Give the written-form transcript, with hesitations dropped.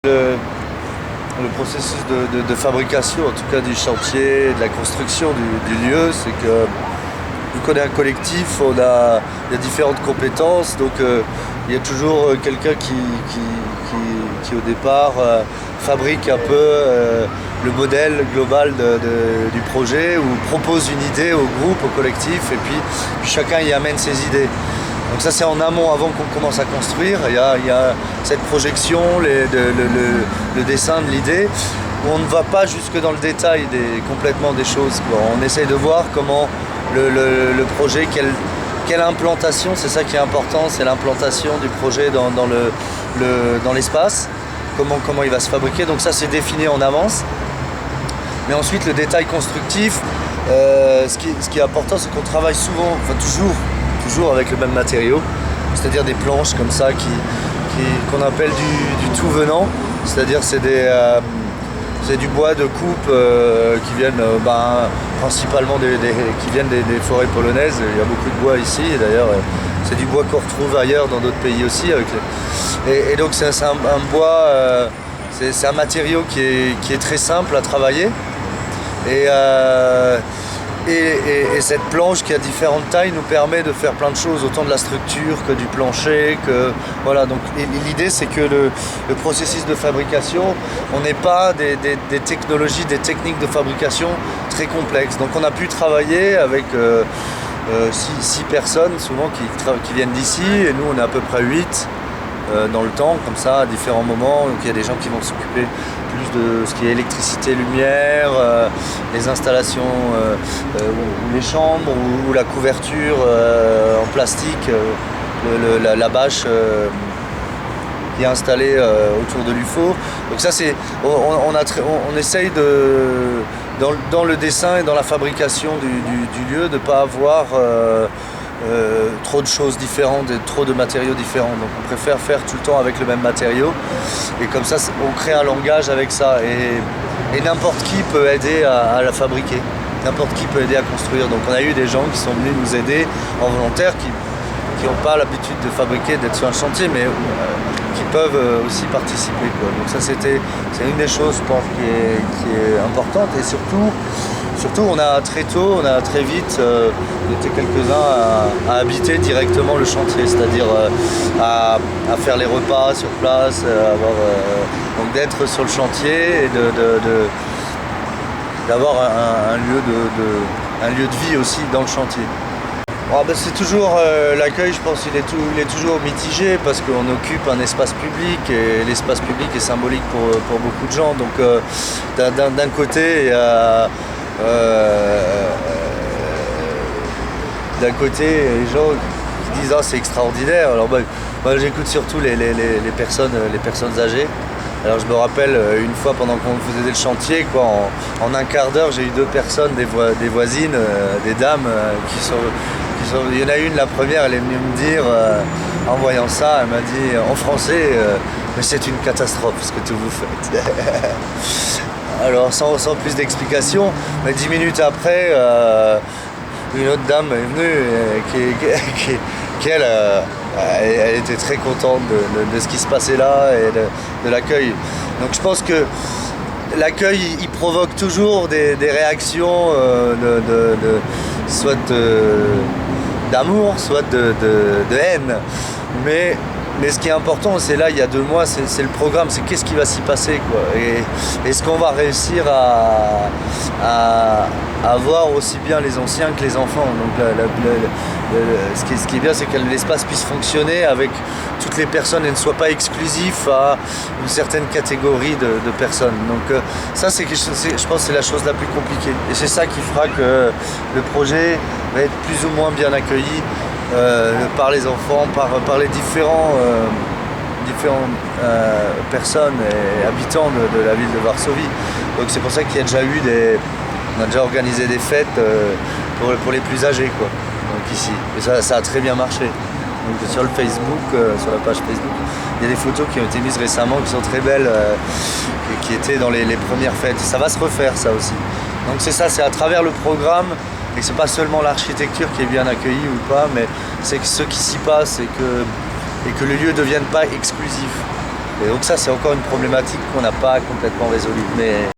Le processus de fabrication, en tout cas du chantier, de la construction du lieu, c'est que vu qu'on est un collectif, il y a différentes compétences, donc il y a toujours quelqu'un qui au départ fabrique un peu le modèle global du projet ou propose une idée au groupe, au collectif, et puis chacun y amène ses idées. Donc ça c'est en amont, avant qu'on commence à construire, il y a cette projection, le dessin de l'idée, où on ne va pas jusque dans le détail complètement des choses, quoi. On essaye de voir comment le projet, quelle implantation, c'est ça qui est important, c'est l'implantation du projet dans l'espace, comment il va se fabriquer, donc ça c'est défini en avance. Mais ensuite le détail constructif, ce qui est important, c'est qu'on travaille souvent, enfin toujours avec le même matériau, c'est-à-dire des planches comme ça qu'on appelle du tout venant, c'est-à-dire c'est du bois de coupe qui viennent principalement qui viennent des forêts polonaises. Il y a beaucoup de bois ici, et d'ailleurs c'est du bois qu'on retrouve ailleurs dans d'autres pays aussi. Et donc c'est un bois, c'est un matériau qui est très simple à travailler. Et cette planche qui a différentes tailles nous permet de faire plein de choses, autant de la structure que du plancher, voilà. Donc l'idée c'est que le processus de fabrication, on n'ait pas des technologies, des techniques de fabrication très complexes. Donc on a pu travailler avec 6 personnes souvent qui viennent d'ici, et nous on est à peu près 8 dans le temps, comme ça, à différents moments. Donc il y a des gens qui vont s'occuper plus de ce qui est électricité, lumière, les installations, ou les chambres, ou la couverture en plastique, la bâche qui est installée autour de l'UFO. Donc ça c'est, on essaye dans le dessin et dans la fabrication du lieu de ne pas avoir trop de choses différentes et trop de matériaux différents. Donc on préfère faire tout le temps avec le même matériau, et comme ça on crée un langage avec ça, et n'importe qui peut aider à la fabriquer, n'importe qui peut aider à construire. Donc on a eu des gens qui sont venus nous aider en volontaire, qui n'ont pas l'habitude de fabriquer, d'être sur un chantier, mais qui peuvent aussi participer, quoi. Donc ça c'est une des choses, je pense, qui est importante. Et surtout on a très vite, on était quelques-uns à habiter directement le chantier, c'est-à-dire à faire les repas sur place, donc d'être sur le chantier et d'avoir un lieu de vie aussi dans le chantier. C'est toujours l'accueil, je pense, il est toujours mitigé, parce qu'on occupe un espace public, et l'espace public est symbolique pour beaucoup de gens. Donc d'un côté, il y a d'un côté les gens qui disent c'est extraordinaire. Alors moi j'écoute surtout les personnes âgées. Alors je me rappelle une fois, pendant qu'on faisait le chantier, en un quart d'heure, j'ai eu 2 personnes, des voisines, des dames il y en a une, la première, elle est venue me dire, en voyant ça, elle m'a dit en français, mais c'est une catastrophe ce que vous faites. Alors sans plus d'explications, mais 10 minutes après, une autre dame est venue qui elle était très contente de ce qui se passait là, et de l'accueil. Donc je pense que l'accueil il provoque toujours des réactions soit d'amour, soit de haine. Mais ce qui est important, c'est là, il y a 2 mois, c'est le programme, c'est qu'est-ce qui va s'y passer, quoi. Et est-ce qu'on va réussir à avoir aussi bien les anciens que les enfants. Donc ce qui est bien, c'est que l'espace puisse fonctionner avec toutes les personnes et ne soit pas exclusif à une certaine catégorie de personnes. Donc ça, je pense, c'est la chose la plus compliquée. Et c'est ça qui fera que le projet va être plus ou moins bien accueilli par les enfants, par les différentes personnes et habitants de la ville de Varsovie. Donc c'est pour ça qu'il y a déjà on a déjà organisé des fêtes pour les plus âgés, quoi. Donc ici, et ça a très bien marché. Donc sur le Facebook, sur la page Facebook, il y a des photos qui ont été mises récemment qui sont très belles, qui étaient dans les premières fêtes. Ça va se refaire, ça aussi. Donc c'est ça, c'est à travers le programme. Et c'est pas seulement l'architecture qui est bien accueillie ou pas, mais c'est que ce qui s'y passe, et que le lieu ne devienne pas exclusif. Et donc ça, c'est encore une problématique qu'on n'a pas complètement résolue. Mais